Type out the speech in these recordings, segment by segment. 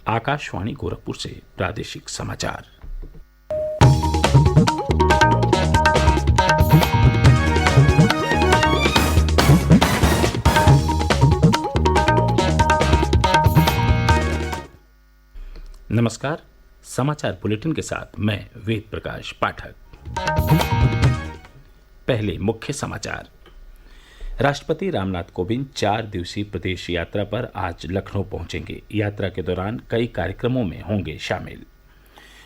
आकाशवाणी गोरखपुर से प्रादेशिक समाचार। नमस्कार। समाचार बुलेटिन के साथ मैं वेद प्रकाश पाठक। पहले मुख्य समाचार। राष्ट्रपति रामनाथ कोविंद 4 दिवसीय प्रदेश यात्रा पर आज लखनऊ पहुंचेंगे। यात्रा के दौरान कई कार्यक्रमों में होंगे शामिल।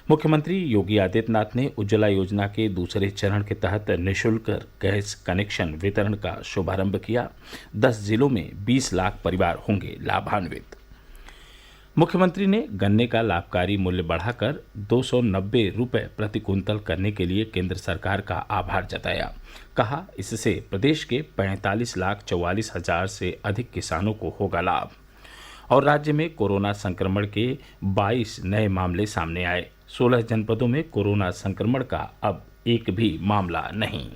मुख्यमंत्री योगी आदित्यनाथ ने उज्ज्वला योजना के दूसरे चरण के तहत निःशुल्क गैस कनेक्शन वितरण का शुभारंभ किया। 10 जिलों में 20 लाख परिवार होंगे लाभान्वित। मुख्यमंत्री ने गन्ने का लाभकारी मूल्य बढ़ाकर 290 रुपये प्रति कुंतल करने के लिए केंद्र सरकार का आभार जताया। कहा, इससे प्रदेश के 45,44,000 से अधिक किसानों को होगा लाभ। और राज्य में कोरोना संक्रमण के 22 नए मामले सामने आए। 16 जनपदों में कोरोना संक्रमण का अब एक भी मामला नहीं।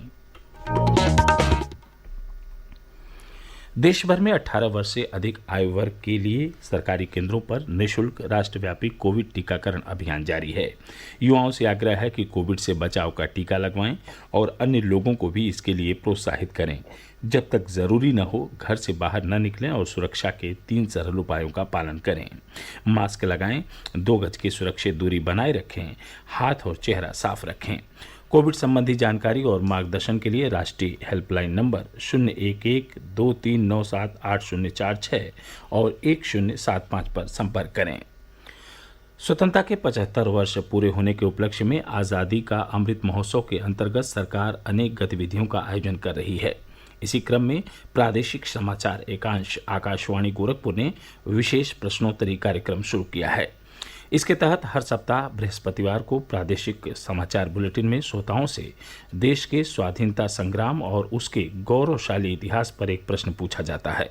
देश भर में 18 वर्ष से अधिक आयु वर्ग के लिए सरकारी केंद्रों पर निःशुल्क राष्ट्रव्यापी कोविड टीकाकरण अभियान जारी है। युवाओं से आग्रह है कि कोविड से बचाव का टीका लगवाएं और अन्य लोगों को भी इसके लिए प्रोत्साहित करें। जब तक जरूरी न हो घर से बाहर न निकलें और सुरक्षा के 3 सरल उपायों का पालन करें। मास्क लगाएं, 2 गज की सुरक्षित दूरी बनाए रखें, हाथ और चेहरा साफ रखें। कोविड संबंधी जानकारी और मार्गदर्शन के लिए राष्ट्रीय हेल्पलाइन नंबर 011-2397-8046 और 1075 पर संपर्क करें। स्वतंत्रता के 75 वर्ष पूरे होने के उपलक्ष्य में आज़ादी का अमृत महोत्सव के अंतर्गत सरकार अनेक गतिविधियों का आयोजन कर रही है। इसी क्रम में प्रादेशिक समाचार एकांश आकाशवाणी गोरखपुर ने विशेष प्रश्नोत्तरी कार्यक्रम शुरू किया है। इसके तहत हर सप्ताह बृहस्पतिवार को प्रादेशिक समाचार बुलेटिन में श्रोताओं से देश के स्वाधीनता संग्राम और उसके गौरवशाली इतिहास पर एक प्रश्न पूछा जाता है।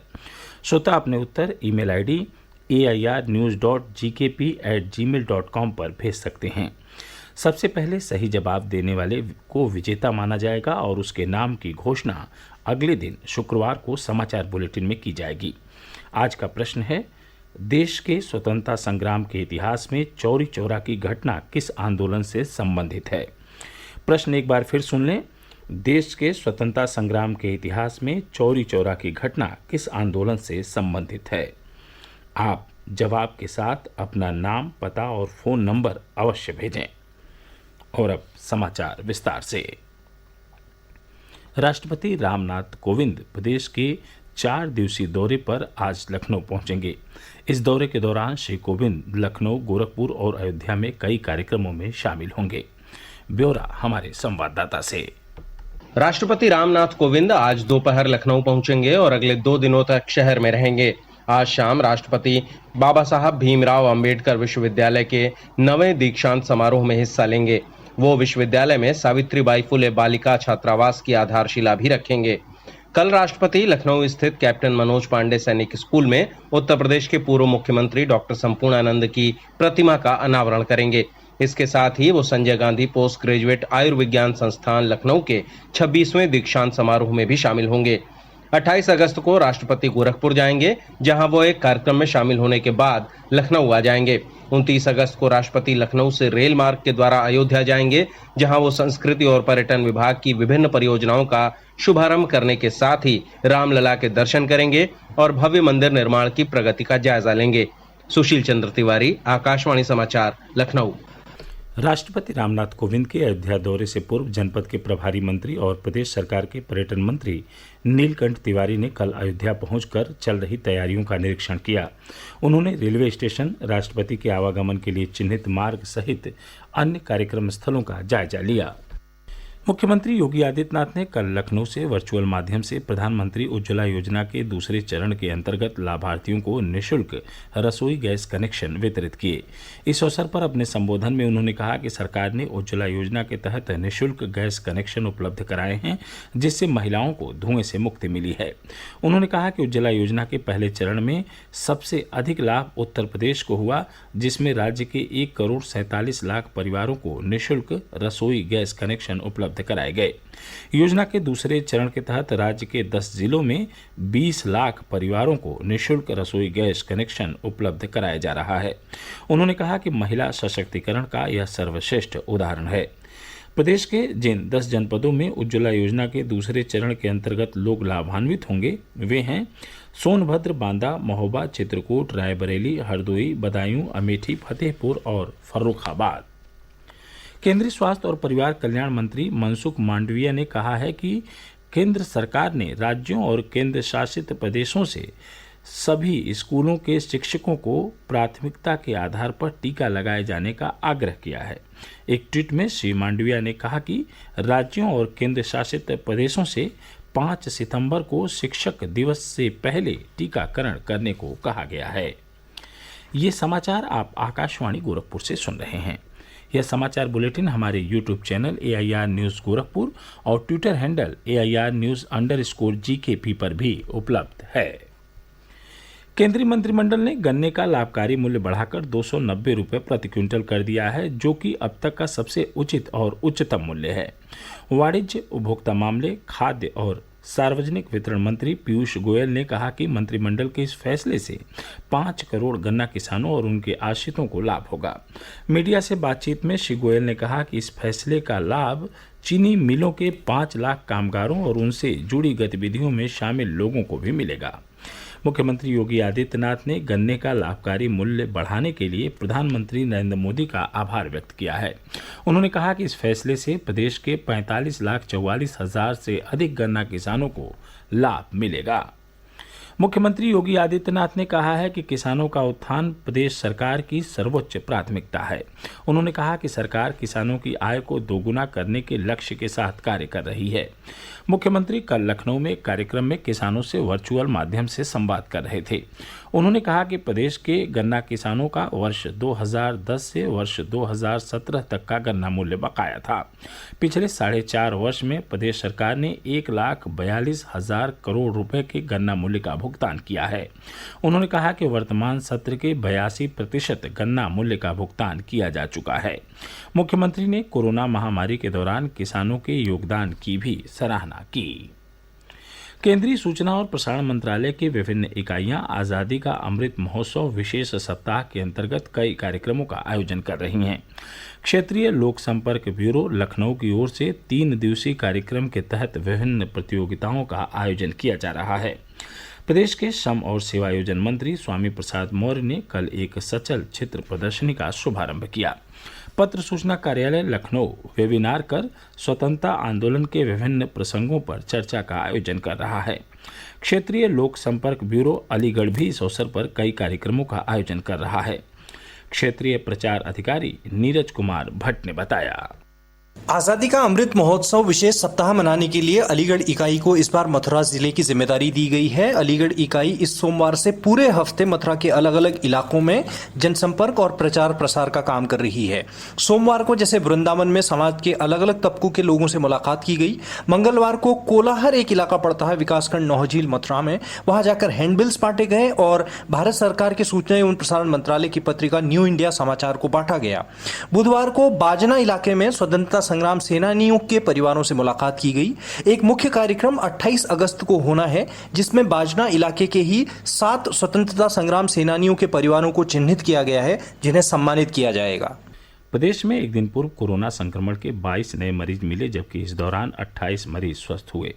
श्रोता अपने उत्तर ईमेल आईडी airnews.gkp@gmail.com पर भेज सकते हैं। सबसे पहले सही जवाब देने वाले को विजेता माना जाएगा और उसके नाम की घोषणा अगले दिन शुक्रवार को समाचार बुलेटिन में की जाएगी। आज का प्रश्न है, देश के स्वतंत्रता संग्राम के इतिहास में चौरी चौरा की घटना किस आंदोलन से संबंधित है? प्रश्न एक बार फिर सुन लें। देश के स्वतंत्रता संग्राम के इतिहास में चौरी चौरा की घटना किस आंदोलन से संबंधित है? आप जवाब के साथ अपना नाम, पता और फोन नंबर अवश्य भेजें। और अब समाचार विस्तार से। राष्ट्रपति रामनाथ कोविंद प्रदेश के 4 दिवसीय दौरे पर आज लखनऊ पहुंचेंगे। इस दौरे के दौरान श्री कोविंद लखनऊ, गोरखपुर और अयोध्या में कई कार्यक्रमों में शामिल होंगे। ब्यौरा हमारे संवाददाता से। राष्ट्रपति रामनाथ कोविंद आज दोपहर लखनऊ पहुंचेंगे और अगले 2 दिनों तक शहर में रहेंगे। आज शाम राष्ट्रपति बाबा साहब भीमराव अंबेडकर विश्वविद्यालय के 9वें दीक्षांत समारोह में हिस्सा लेंगे। वो विश्वविद्यालय में सावित्रीबाई फुले बालिका छात्रावास की आधारशिला भी रखेंगे। कल राष्ट्रपति लखनऊ स्थित कैप्टन मनोज पांडे सैनिक स्कूल में उत्तर प्रदेश के पूर्व मुख्यमंत्री डॉक्टर संपूर्णानंद की प्रतिमा का अनावरण करेंगे। इसके साथ ही वो संजय गांधी पोस्ट ग्रेजुएट आयुर्विज्ञान संस्थान लखनऊ के 26वें दीक्षांत समारोह में भी शामिल होंगे। 28 अगस्त को राष्ट्रपति गोरखपुर जाएंगे, जहां वो एक कार्यक्रम में शामिल होने के बाद लखनऊ आ जाएंगे। 29 अगस्त को राष्ट्रपति लखनऊ से रेल मार्ग के द्वारा अयोध्या जाएंगे, जहां वो संस्कृति और पर्यटन विभाग की विभिन्न परियोजनाओं का शुभारंभ करने के साथ ही रामलला के दर्शन करेंगे और भव्य मंदिर निर्माण की प्रगति का जायजा लेंगे। सुशील चंद्र तिवारी, आकाशवाणी समाचार, लखनऊ। राष्ट्रपति रामनाथ कोविंद के अयोध्या दौरे से पूर्व जनपद के प्रभारी मंत्री और प्रदेश सरकार के पर्यटन मंत्री नीलकंठ तिवारी ने कल अयोध्या पहुंचकर चल रही तैयारियों का निरीक्षण किया। उन्होंने रेलवे स्टेशन, राष्ट्रपति के आवागमन के लिए चिन्हित मार्ग सहित अन्य कार्यक्रम स्थलों का जायजा लिया। मुख्यमंत्री योगी आदित्यनाथ ने कल लखनऊ से वर्चुअल माध्यम से प्रधानमंत्री उज्ज्वला योजना के दूसरे चरण के अंतर्गत लाभार्थियों को निःशुल्क रसोई गैस कनेक्शन वितरित किए। इस अवसर पर अपने संबोधन में उन्होंने कहा कि सरकार ने उज्ज्वला योजना के तहत निःशुल्क गैस कनेक्शन उपलब्ध कराए हैं, जिससे महिलाओं को धुएं से मुक्ति मिली है। उन्होंने कहा कि उज्ज्वला योजना के पहले चरण में सबसे अधिक लाभ उत्तर प्रदेश को हुआ, जिसमें राज्य के 1,47,00,000 परिवारों को निःशुल्क रसोई गैस कनेक्शन उपलब्ध उपलब्ध कराए गए। योजना के दूसरे चरण के तहत राज्य के 10 जिलों में 20 लाख परिवारों को निःशुल्क रसोई गैस कनेक्शन उपलब्ध कराया जा रहा है। उन्होंने कहा कि महिला सशक्तिकरण का यह सर्वश्रेष्ठ उदाहरण है। प्रदेश के जिन 10 जनपदों में उज्ज्वला योजना के दूसरे चरण के अंतर्गत लोग लाभान्वित होंगे वे हैं सोनभद्र, बांदा, महोबा, चित्रकूट, रायबरेली, हरदोई, बदायूं, अमेठी, फतेहपुर और फर्रुखाबाद। केंद्रीय स्वास्थ्य और परिवार कल्याण मंत्री मनसुख मांडविया ने कहा है कि केंद्र सरकार ने राज्यों और केंद्र शासित प्रदेशों से सभी स्कूलों के शिक्षकों को प्राथमिकता के आधार पर टीका लगाए जाने का आग्रह किया है। एक ट्वीट में श्री मांडविया ने कहा कि राज्यों और केंद्र शासित प्रदेशों से 5 सितंबर को शिक्षक दिवस से पहले टीकाकरण करने को कहा गया है। ये समाचार आप आकाशवाणी गोरखपुर से सुन रहे हैं। यह समाचार बुलेटिन हमारे YouTube channel AIR news Gorakhpur और ट्विटर हैंडल AIR न्यूज़_GKP पर भी उपलब्ध है। केंद्रीय मंत्रिमंडल ने गन्ने का लाभकारी मूल्य बढ़ाकर 290 रुपये प्रति क्विंटल कर दिया है, जो कि अब तक का सबसे उचित और उच्चतम मूल्य है। वाणिज्य, उपभोक्ता मामले, खाद्य और सार्वजनिक वितरण मंत्री पीयूष गोयल ने कहा कि मंत्रिमंडल के इस फैसले से 5 करोड़ गन्ना किसानों और उनके आश्रितों को लाभ होगा। मीडिया से बातचीत में श्री गोयल ने कहा कि इस फैसले का लाभ चीनी मिलों के 5 लाख कामगारों और उनसे जुड़ी गतिविधियों में शामिल लोगों को भी मिलेगा। मुख्यमंत्री योगी आदित्यनाथ ने गन्ने का लाभकारी मूल्य बढ़ाने के लिए प्रधानमंत्री नरेंद्र मोदी का आभार व्यक्त किया है। उन्होंने कहा कि इस फैसले से प्रदेश के 45,44,000 से अधिक गन्ना किसानों को लाभ मिलेगा। मुख्यमंत्री योगी आदित्यनाथ ने कहा है कि किसानों का उत्थान प्रदेश सरकार की सर्वोच्च प्राथमिकता है। उन्होंने कहा कि सरकार किसानों की आय को दोगुना करने के लक्ष्य के साथ कार्य कर रही है। मुख्यमंत्री कल लखनऊ में एक कार्यक्रम में किसानों से वर्चुअल माध्यम से संवाद कर रहे थे। उन्होंने कहा कि प्रदेश के गन्ना किसानों का वर्ष 2010 से वर्ष 2017 तक का गन्ना मूल्य बकाया था। पिछले 4.5 वर्ष में प्रदेश सरकार ने 1,42,000 करोड़ रुपए के गन्ना मूल्य का भुगतान किया है। उन्होंने कहा कि वर्तमान सत्र के 82% गन्ना मूल्य का भुगतान किया जा चुका है। मुख्यमंत्री ने कोरोना महामारी के दौरान किसानों के योगदान की भी सराहना की। केंद्रीय सूचना और प्रसारण मंत्रालय की विभिन्न इकाइयां आज़ादी का अमृत महोत्सव विशेष सप्ताह के अंतर्गत कई कार्यक्रमों का आयोजन कर रही हैं। क्षेत्रीय लोक संपर्क ब्यूरो लखनऊ की ओर से 3 दिवसीय कार्यक्रम के तहत विभिन्न प्रतियोगिताओं का आयोजन किया जा रहा है। प्रदेश के श्रम और सेवायोजन मंत्री स्वामी प्रसाद मौर्य ने कल एक सचल चित्र प्रदर्शनी का शुभारंभ किया। पत्र सूचना कार्यालय लखनऊ वेबिनार कर स्वतंत्रता आंदोलन के विभिन्न प्रसंगों पर चर्चा का आयोजन कर रहा है। क्षेत्रीय लोक संपर्क ब्यूरो अलीगढ़ भी इस अवसर पर कई कार्यक्रमों का आयोजन कर रहा है। क्षेत्रीय प्रचार अधिकारी नीरज कुमार भट्ट ने बताया। आज़ादी का अमृत महोत्सव विशेष सप्ताह मनाने के लिए अलीगढ़ इकाई को इस बार मथुरा जिले की जिम्मेदारी दी गई है। अलीगढ़ इकाई इस सोमवार से पूरे हफ्ते मथुरा के अलग अलग इलाकों में जनसंपर्क और प्रचार प्रसार का काम कर रही है। सोमवार को जैसे वृंदावन में समाज के अलग अलग तबकों के लोगों से मुलाकात की गई। मंगलवार को कोलाहर एक इलाका पड़ता है विकासखंड नौहझील मथुरा में, वहां जाकर हैंडबिल्स बांटे गए और भारत सरकार के सूचना एवं प्रसारण मंत्रालय की पत्रिका न्यू इंडिया समाचार को बांटा गया। बुधवार को बाजना इलाके में स्वतंत्रता संग्राम सेनानियों के परिवारों से मुलाकात की गई। एक मुख्य कार्यक्रम 28 अगस्त को होना है, जिसमें बाजना इलाके के ही 7 स्वतंत्रता संग्राम सेनानियों के परिवारों को चिन्हित किया गया है, जिन्हें सम्मानित किया जाएगा। प्रदेश में एक दिन पूर्व कोरोना संक्रमण के 22 नए मरीज मिले, जबकि इस दौरान 28 मरीज स्वस्थ हुए।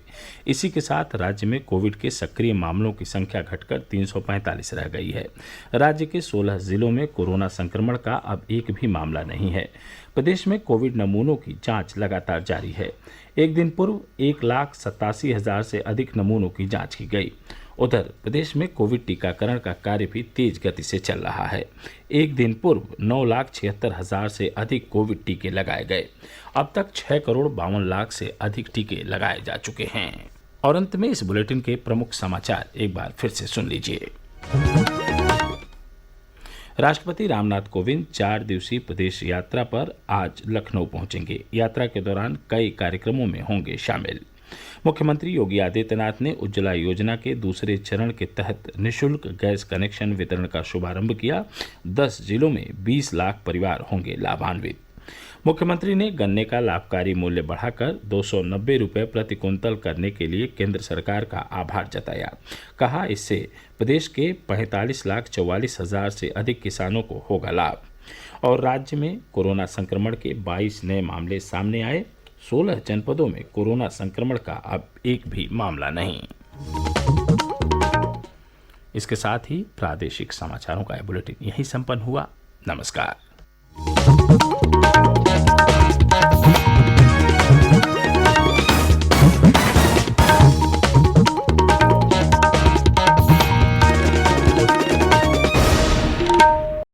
इसी के साथ राज्य में कोविड के सक्रिय मामलों की संख्या घटकर 345 रह गई है। राज्य के 16 जिलों में कोरोना संक्रमण का अब एक भी मामला नहीं है। प्रदेश में कोविड नमूनों की जांच लगातार जारी है। एक दिन पूर्व 1,87,000 से अधिक नमूनों की जांच की गई। उधर प्रदेश में कोविड टीकाकरण का कार्य भी तेज गति से चल रहा है। एक दिन पूर्व 9,76,000 से अधिक कोविड टीके लगाए गए। अब तक 6,52,00,000 से अधिक टीके लगाए जा चुके हैं। और अंत में इस बुलेटिन के प्रमुख समाचार एक बार फिर से सुन लीजिए। राष्ट्रपति रामनाथ कोविंद 4 दिवसीय प्रदेश यात्रा पर आज लखनऊ पहुंचेंगे। यात्रा के दौरान कई कार्यक्रमों में होंगे शामिल। मुख्यमंत्री योगी आदित्यनाथ ने उज्ज्वला योजना के दूसरे चरण के तहत निःशुल्क गैस कनेक्शन वितरण का शुभारंभ किया। 10 जिलों में 20 लाख परिवार होंगे लाभान्वित। मुख्यमंत्री ने गन्ने का लाभकारी मूल्य बढ़ाकर 290 रुपये प्रति कुंतल करने के लिए केंद्र सरकार का आभार जताया। कहा, इससे प्रदेश के 45,44,000 से अधिक किसानों को होगा लाभ। और राज्य में कोरोना संक्रमण के 22 नए मामले सामने आए। 16 जनपदों में कोरोना संक्रमण का अब एक भी मामला नहीं। इसके साथ ही प्रादेशिक समाचारों का यह बुलेटिन यहीं संपन्न हुआ। नमस्कार।